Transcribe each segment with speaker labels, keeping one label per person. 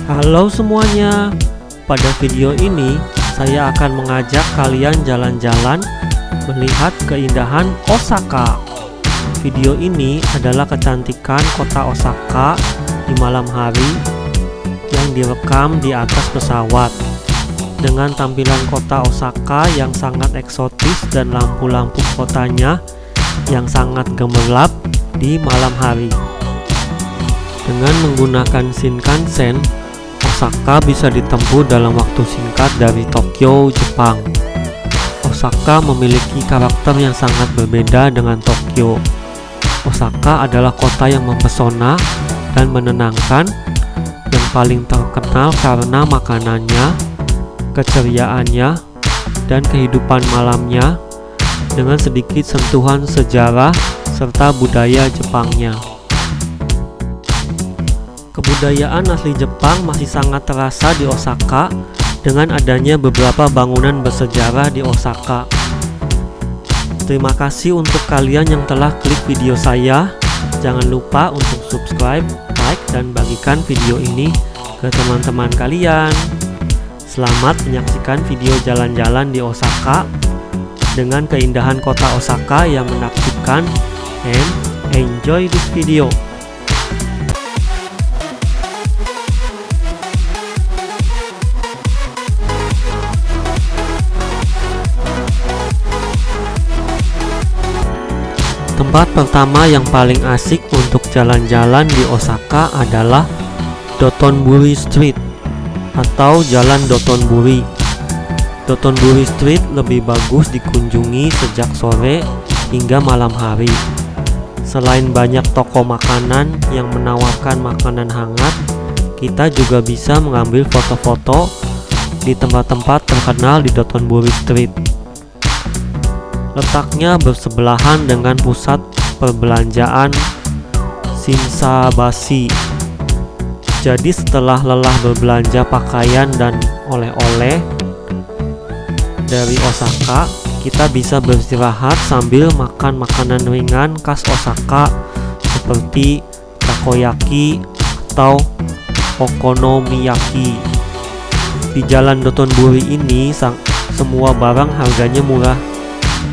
Speaker 1: Halo semuanya, pada video ini saya akan mengajak kalian jalan-jalan melihat keindahan Osaka. Video ini adalah kecantikan kota Osaka di malam hari yang direkam di atas pesawat dengan tampilan kota Osaka yang sangat eksotis dan lampu-lampu kotanya yang sangat gemerlap di malam hari. Dengan menggunakan Shinkansen, Osaka bisa ditempuh dalam waktu singkat dari Tokyo, Jepang. Osaka memiliki karakter yang sangat berbeda dengan Tokyo. Osaka adalah kota yang mempesona dan menenangkan, yang paling terkenal karena makanannya, keceriaannya, dan kehidupan malamnya dengan sedikit sentuhan sejarah serta budaya Jepangnya. Kebudayaan asli Jepang masih sangat terasa di Osaka dengan adanya beberapa bangunan bersejarah di Osaka. Terima kasih untuk kalian yang telah klik video saya. Jangan lupa untuk subscribe, like, dan bagikan video ini ke teman-teman kalian. Selamat menyaksikan video jalan-jalan di Osaka dengan keindahan kota Osaka yang menakjubkan, and enjoy this video. Tempat pertama yang paling asik untuk jalan-jalan di Osaka adalah Dotonbori Street atau Jalan Dotonbori. Dotonbori Street lebih bagus dikunjungi sejak sore hingga malam hari. Selain banyak toko makanan yang menawarkan makanan hangat, kita juga bisa mengambil foto-foto di tempat-tempat terkenal di Dotonbori Street. Letaknya bersebelahan dengan pusat perbelanjaan Shinsaibashi. Jadi setelah lelah berbelanja pakaian dan oleh-oleh dari Osaka, kita bisa beristirahat sambil makan makanan ringan khas Osaka seperti takoyaki atau okonomiyaki. Di Jalan Dotonbori ini semua barang harganya murah.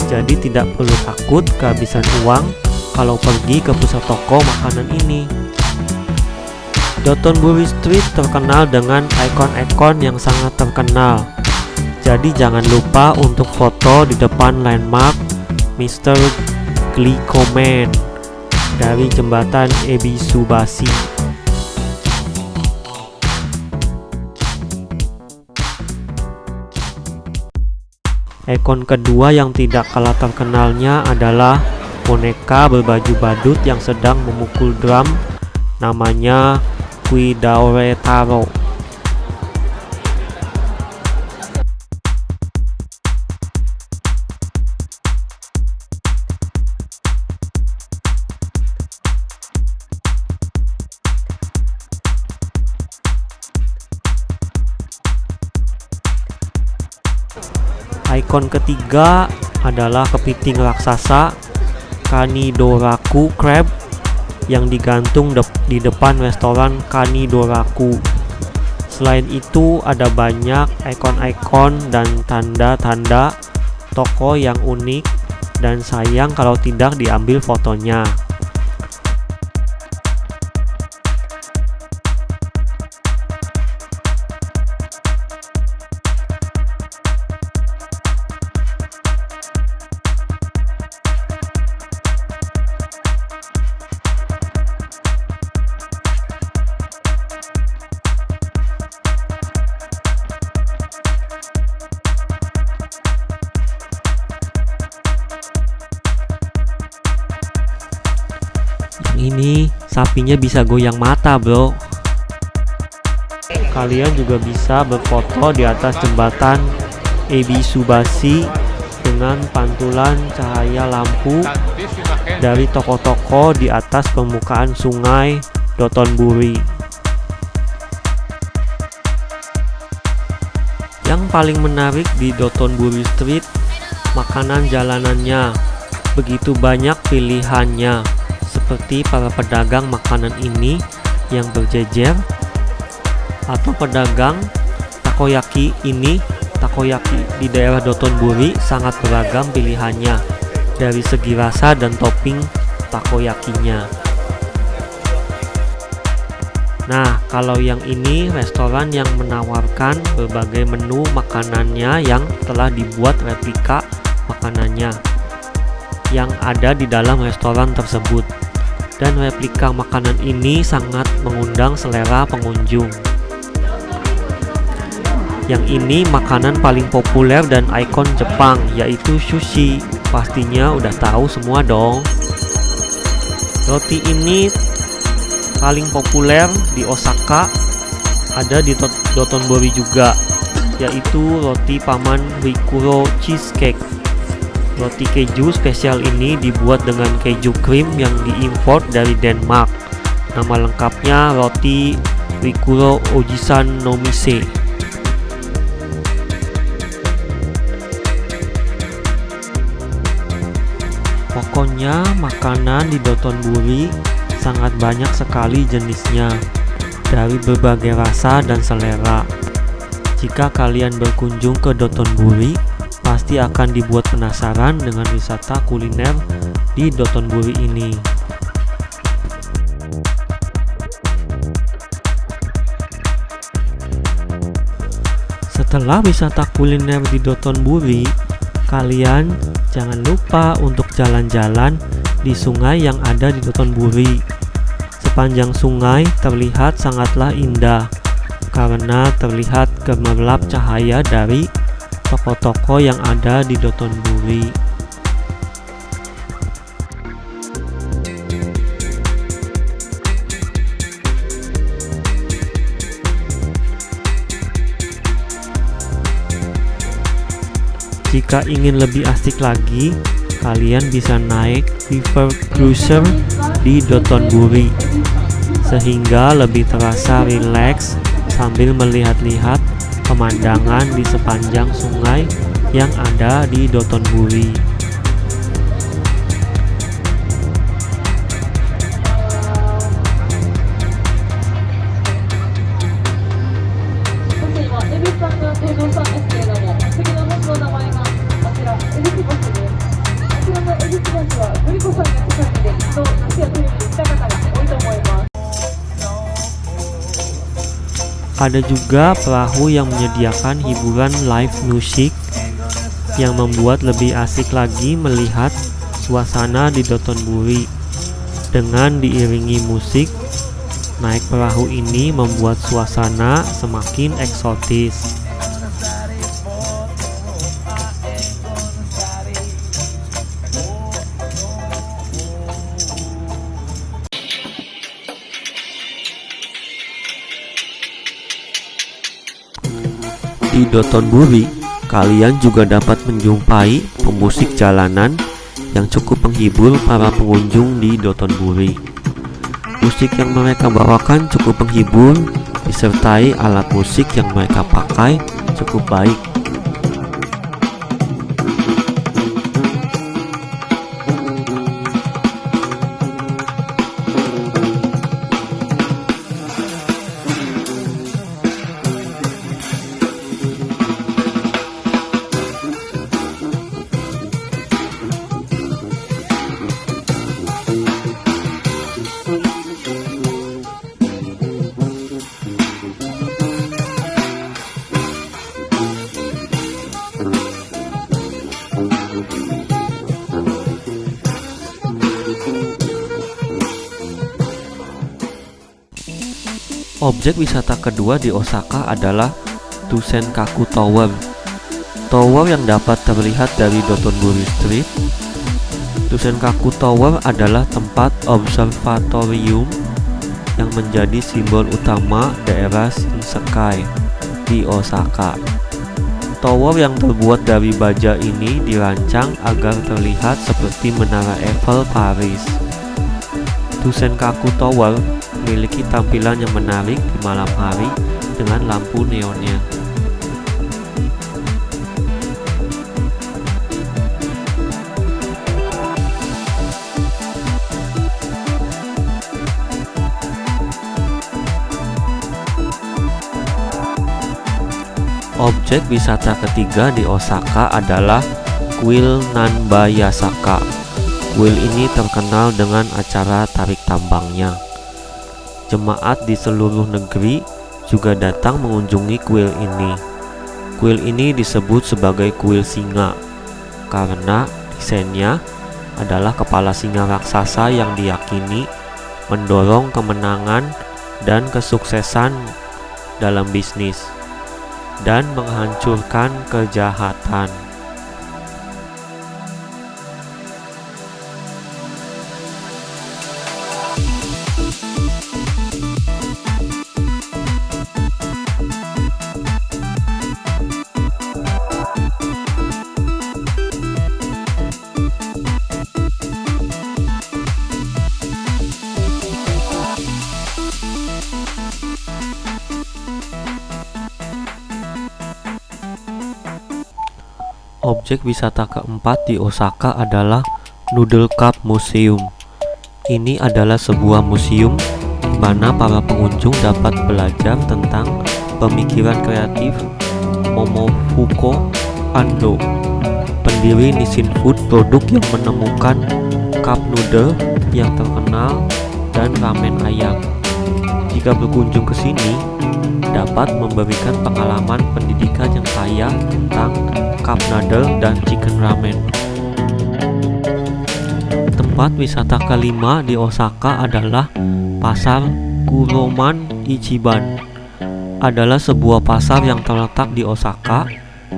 Speaker 1: Jadi tidak perlu takut kehabisan uang kalau pergi ke pusat toko makanan ini. Dotonbori Street terkenal dengan ikon-ikon yang sangat terkenal. Jadi jangan lupa untuk foto di depan landmark Mr. Glicoman dari jembatan Ebisubashi. Ikon kedua yang tidak kalah terkenalnya adalah boneka berbaju badut yang sedang memukul drum, namanya Kuidaore Taro. Ikon ketiga adalah kepiting raksasa Kanidoraku Crab yang digantung di depan restoran Kanidoraku. Selain itu ada banyak ikon-ikon dan tanda-tanda toko yang unik dan sayang kalau tidak diambil fotonya. Ini sapinya bisa goyang mata, bro. Kalian juga bisa berfoto di atas jembatan Ebisubashi dengan pantulan cahaya lampu dari toko-toko di atas permukaan sungai Dotonbori. Yang paling menarik di Dotonbori Street, makanan jalanannya. Begitu banyak pilihannya, seperti para pedagang makanan ini yang berjejer atau pedagang takoyaki ini. Takoyaki di daerah Dotonbori sangat beragam pilihannya dari segi rasa dan topping takoyakinya. Nah, kalau yang ini restoran yang menawarkan berbagai menu makanannya yang telah dibuat replika makanannya yang ada di dalam restoran tersebut. Dan replika makanan ini sangat mengundang selera pengunjung. Yang ini makanan paling populer dan ikon Jepang, yaitu sushi. Pastinya udah tahu semua dong. Roti ini paling populer di Osaka, ada di Dotonbori juga, yaitu roti paman Rikuro Cheesecake. Roti keju spesial ini dibuat dengan keju krim yang diimpor dari Denmark. Nama lengkapnya roti Rikuro Ojisan no Mise. Pokoknya makanan di Dotonbori sangat banyak sekali jenisnya, dari berbagai rasa dan selera. Jika kalian berkunjung ke Dotonbori, pasti akan dibuat penasaran dengan wisata kuliner di Dotonbori ini. Setelah wisata kuliner di Dotonbori, kalian jangan lupa untuk jalan-jalan di sungai yang ada di Dotonbori. Sepanjang sungai terlihat sangatlah indah karena terlihat gemerlap cahaya dari toko-toko yang ada di Dotonbori. Jika ingin lebih asik lagi, kalian bisa naik river cruiser di Dotonbori, sehingga lebih terasa rileks sambil melihat-lihat pemandangan di sepanjang sungai yang ada di Dotonbori. Ada juga perahu yang menyediakan hiburan live music yang membuat lebih asik lagi melihat suasana di Dotonbori. Dengan diiringi musik, naik perahu ini membuat suasana semakin eksotis. Di Dotonbori, kalian juga dapat menjumpai pemusik jalanan yang cukup menghibur para pengunjung di Dotonbori. Musik yang mereka bawakan cukup menghibur, disertai alat musik yang mereka pakai cukup baik. Objek wisata kedua di Osaka adalah Dusenkaku Tower. Tower yang dapat terlihat dari Dotonbori Street. Dusenkaku Tower adalah tempat observatorium yang menjadi simbol utama daerah Shinsekai di Osaka. Tower yang terbuat dari baja ini dirancang agar terlihat seperti Menara Eiffel Paris. Dusenkaku Tower memiliki tampilan yang menarik di malam hari dengan lampu neonnya. Objek wisata ketiga di Osaka adalah Kuil Nanbayasaka. Kuil ini terkenal dengan acara tarik tambangnya. Jemaat di seluruh negeri juga datang mengunjungi kuil ini. Kuil ini disebut sebagai kuil singa karena desainnya adalah kepala singa raksasa yang diyakini mendorong kemenangan dan kesuksesan dalam bisnis dan menghancurkan kejahatan. Objek wisata keempat di Osaka adalah Noodle Cup Museum. Ini adalah sebuah museum di mana para pengunjung dapat belajar tentang pemikiran kreatif Momofuku Ando, pendiri Nissin Food, produk yang menemukan cup noodle yang terkenal dan ramen ayam. Jika berkunjung ke sini, dapat memberikan pengalaman pendidikan yang kaya tentang cup noodle dan chicken ramen. Tempat wisata kelima di Osaka adalah Pasar Kuroman Ichiban. Adalah sebuah pasar yang terletak di Osaka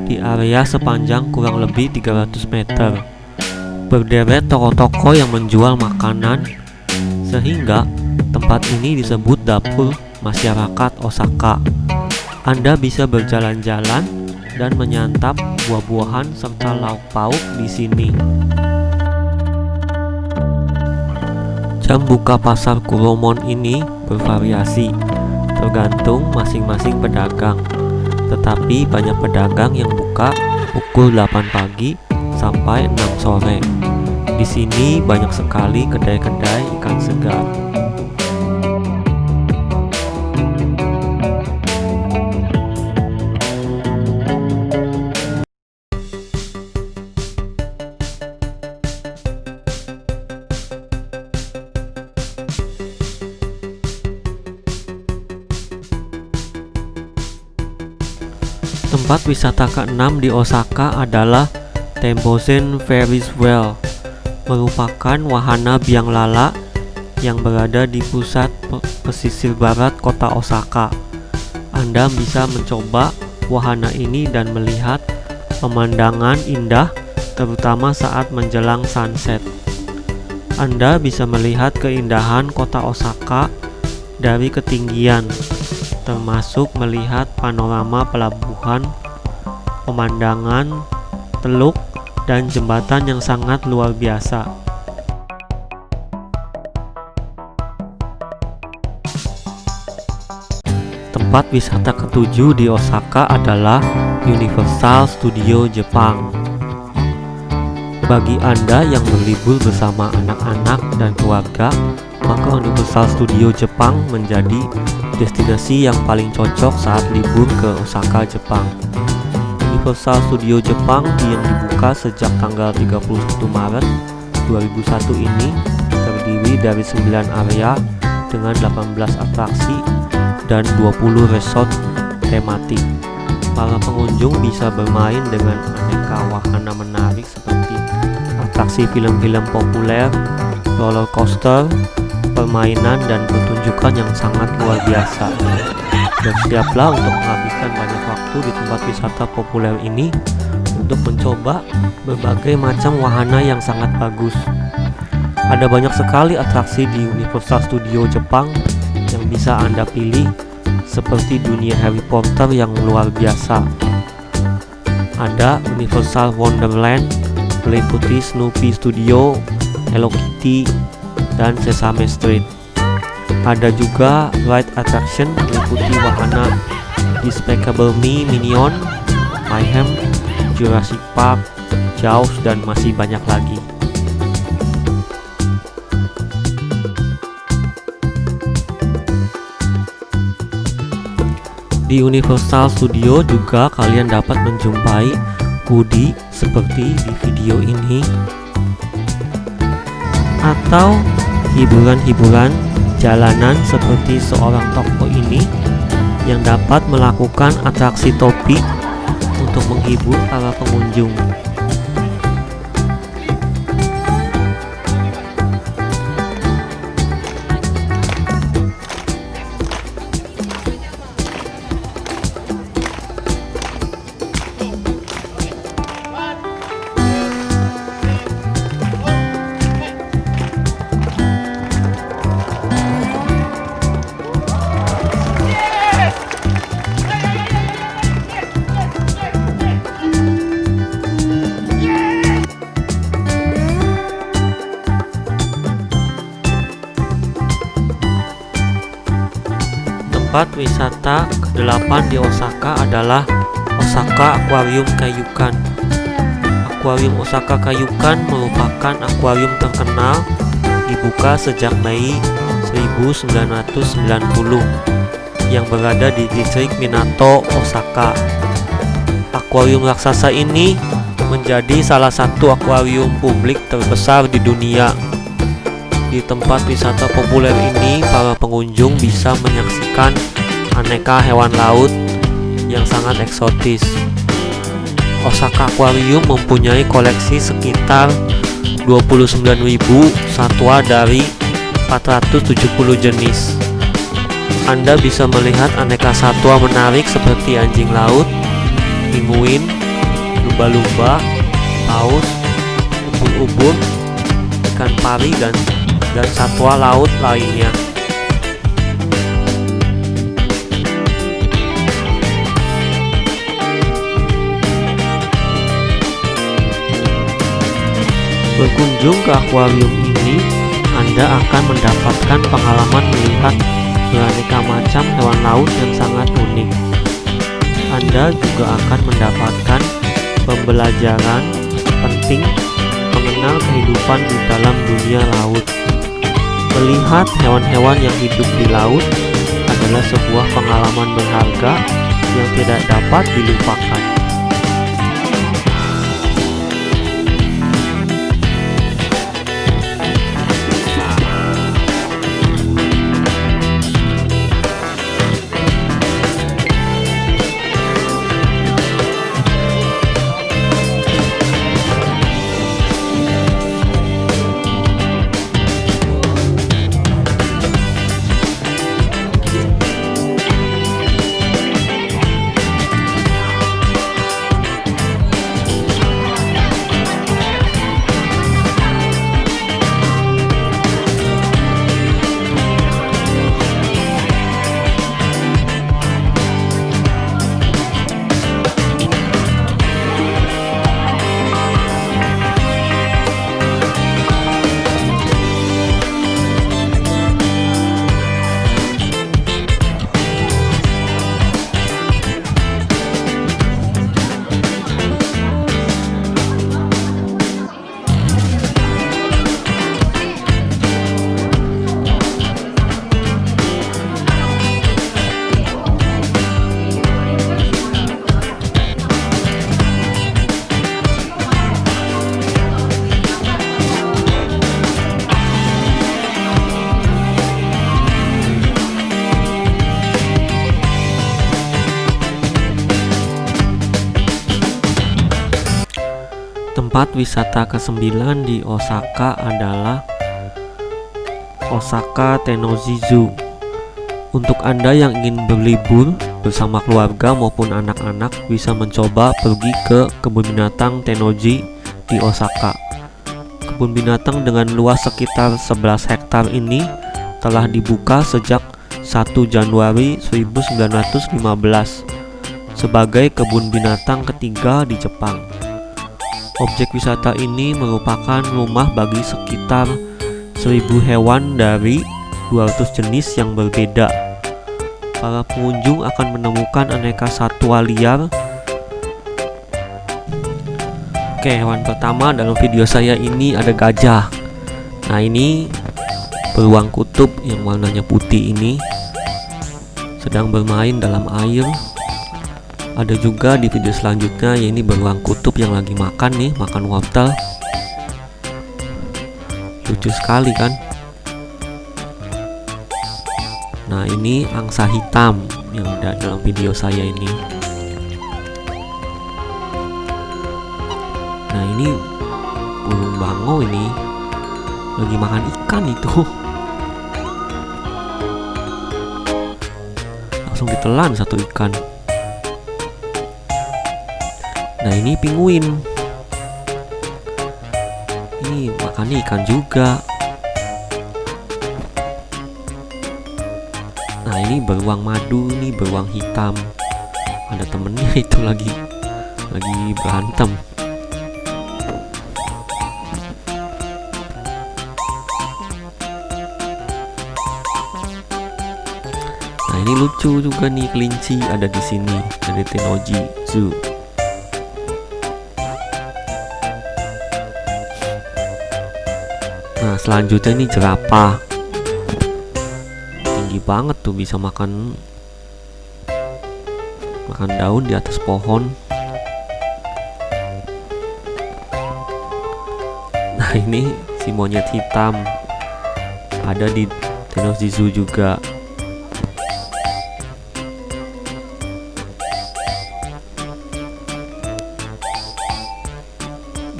Speaker 1: di area sepanjang kurang lebih 300 meter. Berderet toko-toko yang menjual makanan, sehingga tempat ini disebut dapur masyarakat Osaka. Anda bisa berjalan-jalan dan menyantap buah-buahan serta lauk pauk di sini. Jam buka pasar Kuromon ini bervariasi, tergantung masing-masing pedagang. Tetapi banyak pedagang yang buka pukul 8 pagi sampai 6 sore. Di sini banyak sekali kedai-kedai ikan segar. Tempat wisata keenam di Osaka adalah Tembosen Ferris Wheel, merupakan wahana biang lala yang berada di pusat pesisir barat kota Osaka. Anda bisa mencoba wahana ini dan melihat pemandangan indah, terutama saat menjelang sunset. Anda bisa melihat keindahan kota Osaka dari ketinggian, termasuk melihat panorama pelabuhan, pemandangan teluk, dan jembatan yang sangat luar biasa. Tempat wisata ketujuh di Osaka adalah Universal Studio Jepang. Bagi Anda yang berlibur bersama anak-anak dan keluarga, maka Universal Studio Jepang menjadi destinasi yang paling cocok saat libur ke Osaka, Jepang. Universal Studio Jepang yang dibuka sejak tanggal 31 Maret 2001 ini terdiri dari 9 area dengan 18 atraksi dan 20 resort tematik. Para pengunjung bisa bermain dengan aneka wahana menarik seperti atraksi film-film populer, roller coaster, permainan, dan pertunjukan yang sangat luar biasa. Bersiaplah untuk menghabiskan banyak waktu di tempat wisata populer ini untuk mencoba berbagai macam wahana yang sangat bagus. Ada banyak sekali atraksi di Universal Studio Jepang yang bisa Anda pilih, seperti dunia Harry Potter yang luar biasa. Ada Universal Wonderland, meliputi Snoopy Studio, Hello Kitty, dan Sesame Street. Ada juga ride attraction meliputi wahana Despicable Me, Minion, Mayhem, Jurassic Park, Jaws, dan masih banyak lagi. Di Di Universal Studio juga kalian dapat menjumpai hoodie seperti di video ini, atau hiburan-hiburan jalanan seperti seorang tokoh ini yang dapat melakukan atraksi topi untuk menghibur para pengunjung. Tempat wisata ke-8 di Osaka adalah Osaka Aquarium Kaiyukan. Akuarium Osaka Kaiyukan merupakan akuarium terkenal, dibuka sejak Mei 1990 yang berada di distrik Minato, Osaka. Akuarium raksasa ini menjadi salah satu akuarium publik terbesar di dunia. Di tempat wisata populer ini, para pengunjung bisa menyaksikan aneka hewan laut yang sangat eksotis. Osaka Aquarium mempunyai koleksi sekitar 29.000 satwa dari 470 jenis. Anda bisa melihat aneka satwa menarik seperti anjing laut, pinguin, lumba-lumba, paus, ubur-ubur, ikan pari, dan satwa laut lainnya. Berkunjung ke akuarium ini, Anda akan mendapatkan pengalaman melihat beraneka macam hewan laut yang sangat unik. Anda juga akan mendapatkan pembelajaran penting mengenal kehidupan di dalam dunia laut. Melihat hewan-hewan yang hidup di laut adalah sebuah pengalaman berharga yang tidak dapat dilupakan. Tempat wisata ke-9 di Osaka adalah Osaka Tennoji Zoo. Untuk Anda yang ingin berlibur bersama keluarga maupun anak-anak, bisa mencoba pergi ke kebun binatang Tennoji di Osaka. Kebun binatang dengan luas sekitar 11 hektar ini telah dibuka sejak 1 Januari 1915 sebagai kebun binatang ketiga di Jepang. Objek wisata ini merupakan rumah bagi sekitar 1000 hewan dari 200 jenis yang berbeda. Para pengunjung akan menemukan aneka satwa liar. Oke, hewan pertama dalam video saya ini ada gajah. Nah, ini beruang kutub yang warnanya putih ini. sedang bermain dalam air. Ada juga di video selanjutnya, ya ini beruang kutub yang lagi makan nih, makan wortel. Lucu sekali kan. Nah, ini angsa hitam yang ada dalam video saya ini. Nah, ini burung bangau ini lagi makan ikan itu. Langsung ditelan satu ikan. Nah, ini penguin. Ini makannya ikan juga. Nah, ini beruang madu, ini beruang hitam. Ada temennya itu lagi berantem. Nah, ini lucu juga nih, kelinci ada di sini dari Tennoji Zoo. Nah, selanjutnya ini jerapah. Tinggi banget tuh, bisa makan daun di atas pohon. Nah, ini si monyet hitam ada di Tennoji Zoo juga.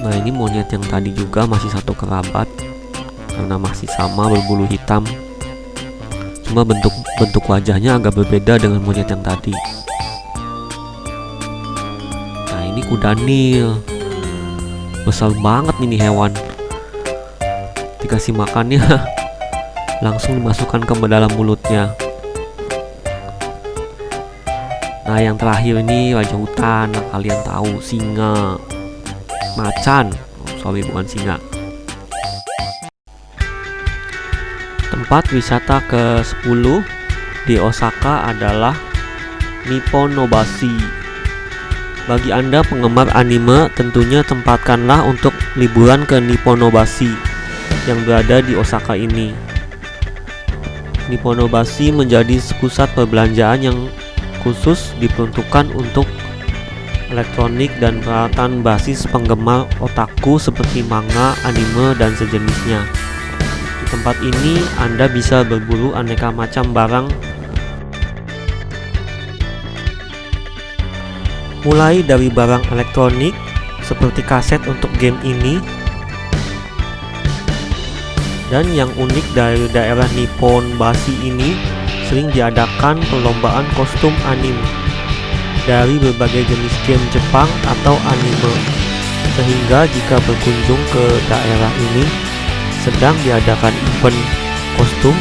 Speaker 1: Nah, ini monyet yang tadi juga masih satu kerabat karena masih sama berbulu hitam. Cuma bentuk wajahnya agak berbeda dengan monyet yang tadi. Nah, ini kuda Nil. Besar banget ini hewan. Dikasih makannya langsung dimasukkan ke dalam mulutnya. Nah, yang terakhir ini raja hutan. Nah, kalian tahu, singa. Macan. Sorry, bukan singa. Tempat wisata ke-10 di Osaka adalah Nipponobashi. Bagi Anda penggemar anime, tentunya tempatkanlah untuk liburan ke Nipponobashi yang berada di Osaka ini. Nipponobashi menjadi pusat perbelanjaan yang khusus diperuntukkan untuk elektronik dan peralatan basis penggemar otaku seperti manga, anime, dan sejenisnya. Di tempat ini Anda bisa berburu aneka macam barang, mulai dari barang elektronik seperti kaset untuk game ini. Dan yang unik dari daerah Nipponobashi ini, sering diadakan perlombaan kostum anime dari berbagai jenis game Jepang atau anime. Sehingga jika berkunjung ke daerah ini sedang diadakan event kostum,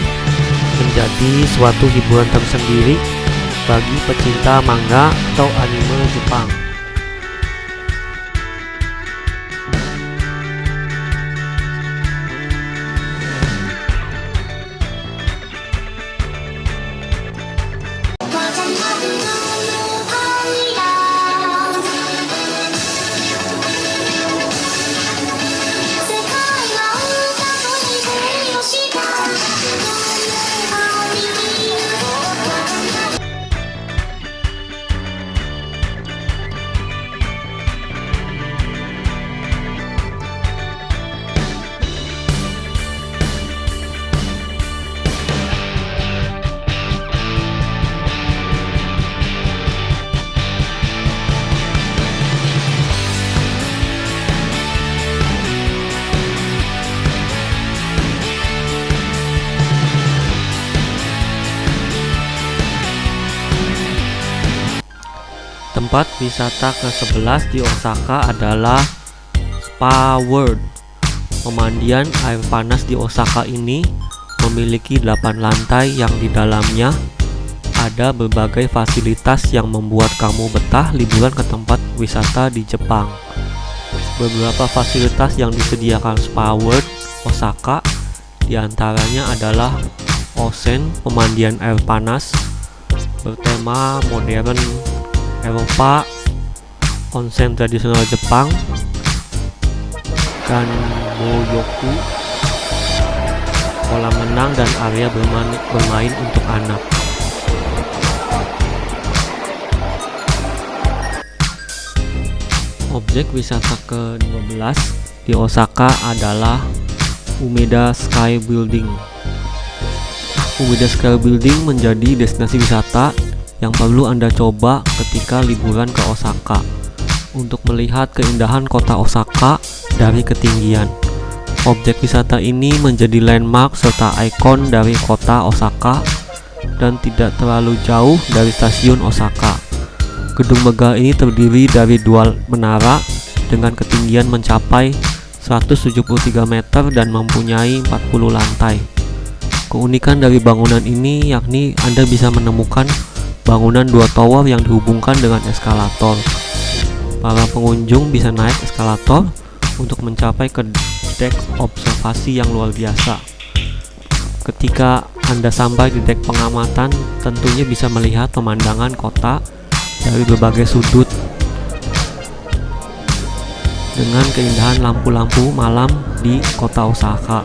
Speaker 1: menjadi suatu hiburan tersendiri bagi pecinta manga atau anime Jepang. Tempat wisata ke-11 di Osaka adalah Spa World. Pemandian air panas di Osaka ini memiliki 8 lantai yang di dalamnya ada berbagai fasilitas yang membuat kamu betah liburan ke tempat wisata di Jepang. Beberapa fasilitas yang disediakan Spa World Osaka diantaranya adalah onsen, pemandian air panas bertema modern Eropa, onsen tradisional Jepang, Ganmoyoku, kolam renang dan area bermain untuk anak. Objek wisata ke-12 di Osaka adalah Umeda Sky Building. Umeda Sky Building menjadi destinasi wisata yang perlu Anda coba ketika liburan ke Osaka untuk melihat keindahan kota Osaka dari ketinggian. Objek wisata ini menjadi landmark serta ikon dari kota Osaka dan tidak terlalu jauh dari stasiun Osaka. Gedung megah ini terdiri dari dua menara dengan ketinggian mencapai 173 meter dan mempunyai 40 lantai. Keunikan dari bangunan ini yakni Anda bisa menemukan bangunan dua tower yang dihubungkan dengan eskalator. Para pengunjung bisa naik eskalator untuk mencapai ke dek observasi yang luar biasa. Ketika Anda sampai di dek pengamatan, tentunya bisa melihat pemandangan kota dari berbagai sudut dengan keindahan lampu-lampu malam di kota Osaka.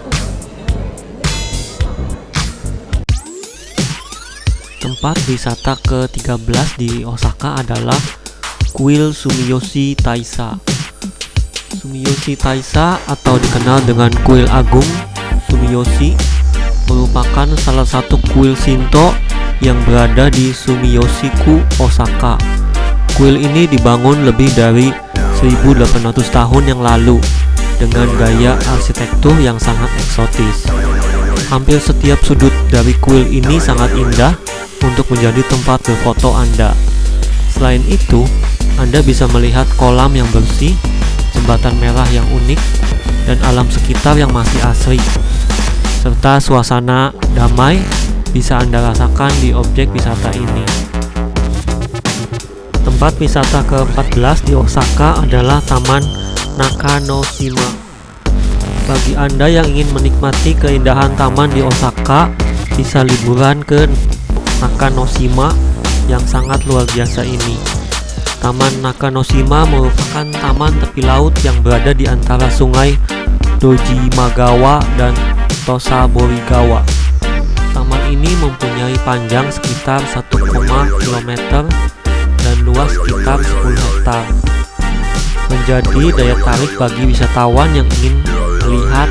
Speaker 1: Tempat wisata ke-13 di Osaka adalah Kuil Sumiyoshi Taisha. Sumiyoshi Taisha atau dikenal dengan Kuil Agung Sumiyoshi merupakan salah satu kuil Shinto yang berada di Sumiyoshi-ku, Osaka. Kuil ini dibangun lebih dari 1800 tahun yang lalu dengan gaya arsitektur yang sangat eksotis. Hampir setiap sudut dari kuil ini sangat indah untuk menjadi tempat berfoto Anda. Selain itu, Anda bisa melihat kolam yang bersih, jembatan merah yang unik, dan alam sekitar yang masih asri, serta suasana damai bisa Anda rasakan di objek wisata ini. Tempat wisata ke-14 di Osaka adalah Taman Nakanoshima. Bagi Anda yang ingin menikmati keindahan taman di Osaka, bisa liburan ke Nakanoshima yang sangat luar biasa ini. Taman Nakanoshima merupakan taman tepi laut yang berada di antara sungai Dojimagawa dan Tosaborigawa. Taman ini mempunyai panjang sekitar 1, km dan luas sekitar 10 hektar. Menjadi daya tarik bagi wisatawan yang ingin melihat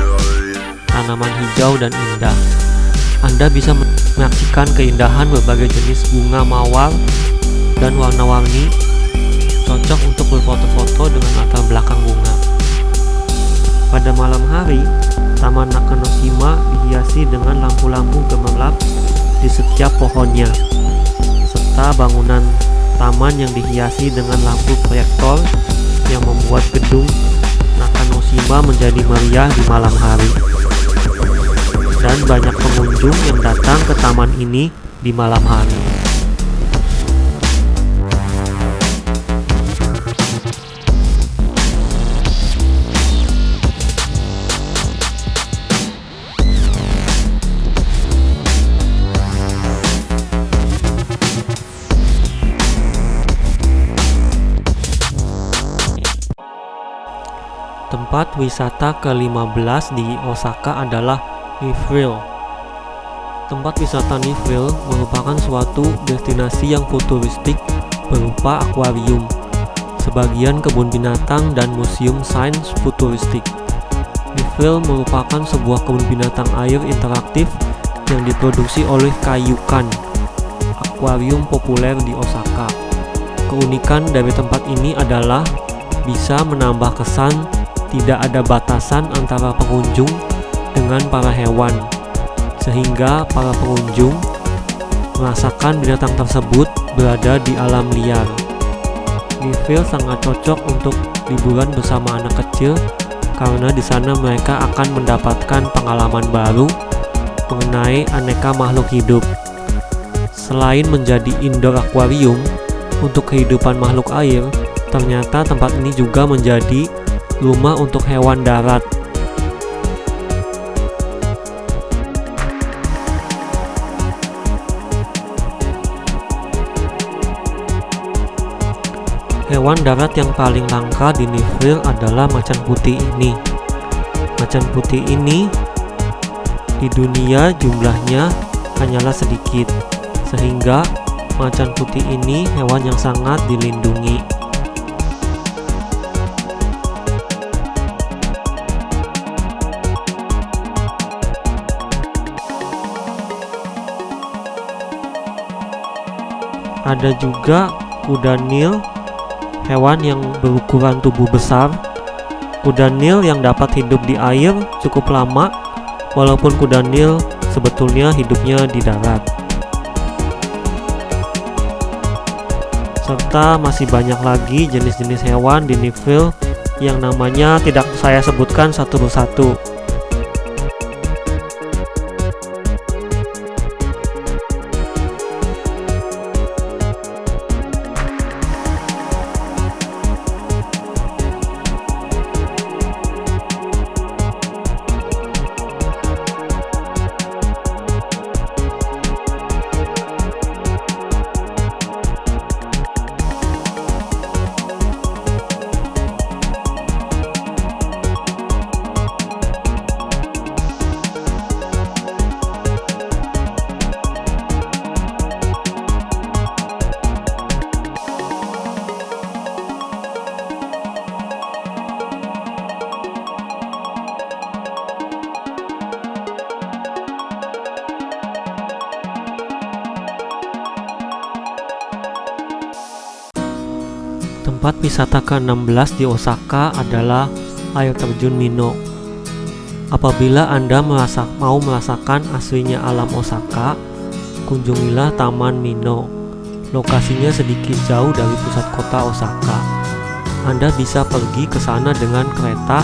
Speaker 1: tanaman hijau dan indah. Anda bisa menyaksikan keindahan berbagai jenis bunga mawar dan warna-warni, cocok untuk berfoto-foto dengan latar belakang bunga. Pada malam hari, Taman Nakanoshima dihiasi dengan lampu-lampu gemerlap di setiap pohonnya, serta bangunan taman yang dihiasi dengan lampu proyektor yang membuat gedung Nakanoshima menjadi meriah di malam hari. Dan banyak pengunjung yang datang ke taman ini di malam hari. Tempat wisata ke-15 di Osaka adalah Nippon. Tempat wisata Nippon merupakan suatu destinasi yang futuristik berupa akuarium, sebagian kebun binatang dan museum sains futuristik. Nippon merupakan sebuah kebun binatang air interaktif yang diproduksi oleh Kaiyukan, akuarium populer di Osaka. Keunikan dari tempat ini adalah bisa menambah kesan tidak ada batasan antara pengunjung dengan para hewan, sehingga para pengunjung merasakan binatang tersebut berada di alam liar. Nippon sangat cocok untuk liburan bersama anak kecil karena di sana mereka akan mendapatkan pengalaman baru mengenai aneka makhluk hidup. Selain menjadi indoor akuarium untuk kehidupan makhluk air, ternyata tempat ini juga menjadi rumah untuk hewan darat. Hewan darat yang paling langka di Nippon adalah macan putih ini. Macan putih ini di dunia jumlahnya hanyalah sedikit, sehingga macan putih ini hewan yang sangat dilindungi. Ada juga kuda Nil, hewan yang berukuran tubuh besar. Kuda Nil yang dapat hidup di air cukup lama, walaupun kuda Nil sebetulnya hidupnya di darat. Serta masih banyak lagi jenis-jenis hewan di Nephill yang namanya tidak saya sebutkan satu persatu. Tempat wisata ke-16 di Osaka adalah air terjun Mino. Apabila Anda mau merasakan aslinya alam Osaka, kunjungilah Taman Mino. Lokasinya sedikit jauh dari pusat kota Osaka. Anda bisa pergi ke sana dengan kereta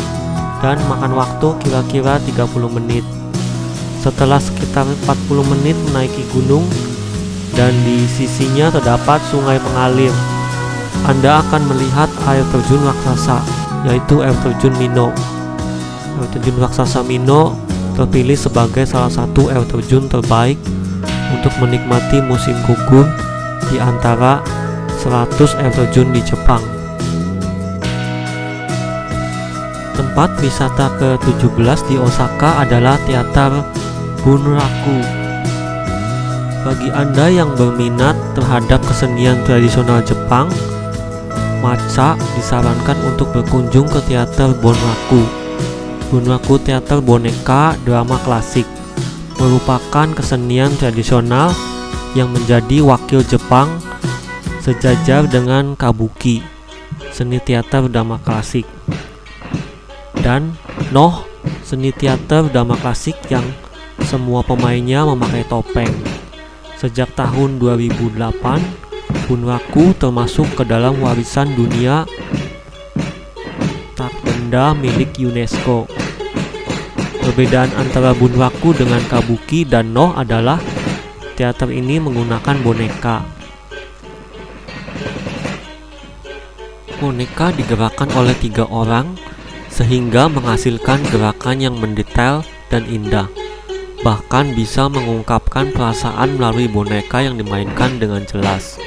Speaker 1: dan makan waktu kira-kira 30 menit. Setelah sekitar 40 menit menaiki gunung dan di sisinya terdapat sungai mengalir, Anda akan melihat air terjun raksasa, yaitu air terjun Mino. Air terjun raksasa Mino terpilih sebagai salah satu air terjun terbaik untuk menikmati musim gugur di antara 100 air terjun di Jepang. Tempat wisata ke-17 di Osaka adalah teater Bunraku. Bagi Anda yang berminat terhadap kesenian tradisional Jepang, Matcha disarankan untuk berkunjung ke teater Bunraku. Bunraku teater boneka drama klasik merupakan kesenian tradisional yang menjadi wakil Jepang sejajar dengan kabuki, seni teater drama klasik, dan Noh, seni teater drama klasik yang semua pemainnya memakai topeng. Sejak tahun 2008, Bunraku termasuk ke dalam warisan dunia tak benda milik UNESCO. Perbedaan antara Bunraku dengan kabuki dan Noh adalah teater ini menggunakan boneka. Boneka digerakkan oleh 3 orang sehingga menghasilkan gerakan yang mendetail dan indah. Bahkan bisa mengungkapkan perasaan melalui boneka yang dimainkan dengan jelas.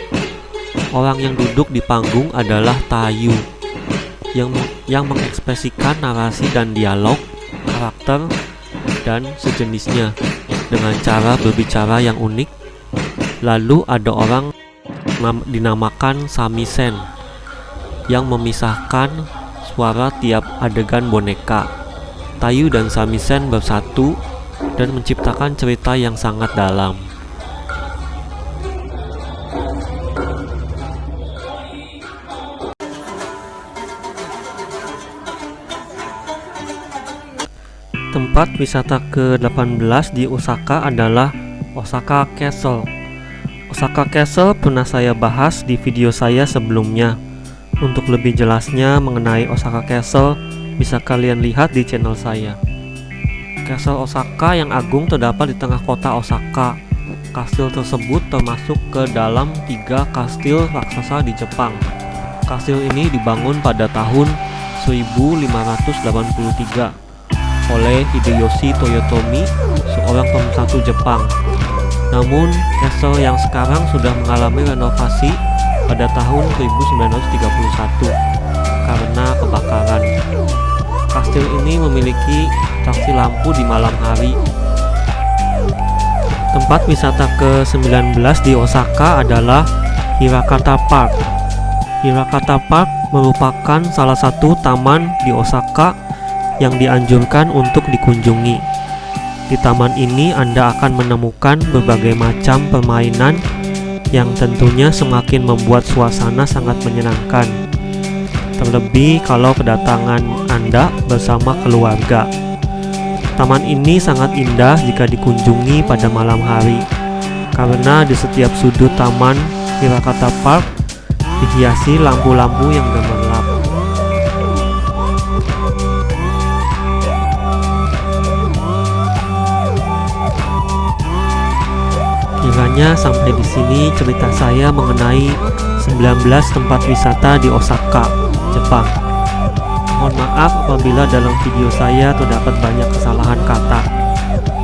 Speaker 1: Orang yang duduk di panggung adalah Tayu yang mengekspresikan narasi dan dialog, karakter, dan sejenisnya dengan cara berbicara yang unik. Lalu ada orang dinamakan samisen yang memisahkan suara tiap adegan boneka. Tayu dan samisen bersatu dan menciptakan cerita yang sangat dalam. Tempat wisata ke-18 di Osaka adalah Osaka Castle. Osaka Castle pernah saya bahas di video saya sebelumnya. Untuk lebih jelasnya mengenai Osaka Castle, bisa kalian lihat di channel saya. Castle Osaka yang agung terdapat di tengah kota Osaka. Kastil tersebut termasuk ke dalam 3 kastil raksasa di Jepang. Kastil ini dibangun pada tahun 1583 oleh Hideyoshi Toyotomi, seorang pemersatu Jepang. Namun, castle yang sekarang sudah mengalami renovasi pada tahun 1931 karena kebakaran. Kastil ini memiliki atraksi lampu di malam hari. Tempat wisata ke-19 di Osaka adalah Hirakata Park. Hirakata Park merupakan salah satu taman di Osaka yang dianjurkan untuk dikunjungi. Di taman ini Anda akan menemukan berbagai macam permainan yang tentunya semakin membuat suasana sangat menyenangkan. Terlebih kalau kedatangan Anda bersama keluarga. Taman ini sangat indah jika dikunjungi pada malam hari, karena di setiap sudut taman Hirakata Park dihiasi lampu-lampu yang gemerlap. Kiranya sampai di sini cerita saya mengenai 19 tempat wisata di Osaka, Jepang. Mohon maaf apabila dalam video saya terdapat banyak kesalahan kata.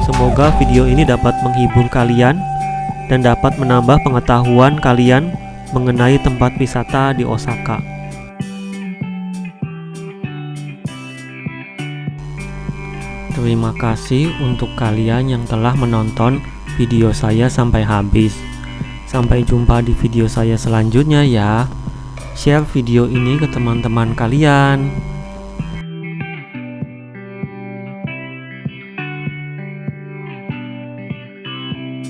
Speaker 1: Semoga video ini dapat menghibur kalian dan dapat menambah pengetahuan kalian mengenai tempat wisata di Osaka. Terima kasih untuk kalian yang telah menonton video saya sampai habis. Sampai jumpa di video saya selanjutnya ya. Share video ini ke teman-teman kalian.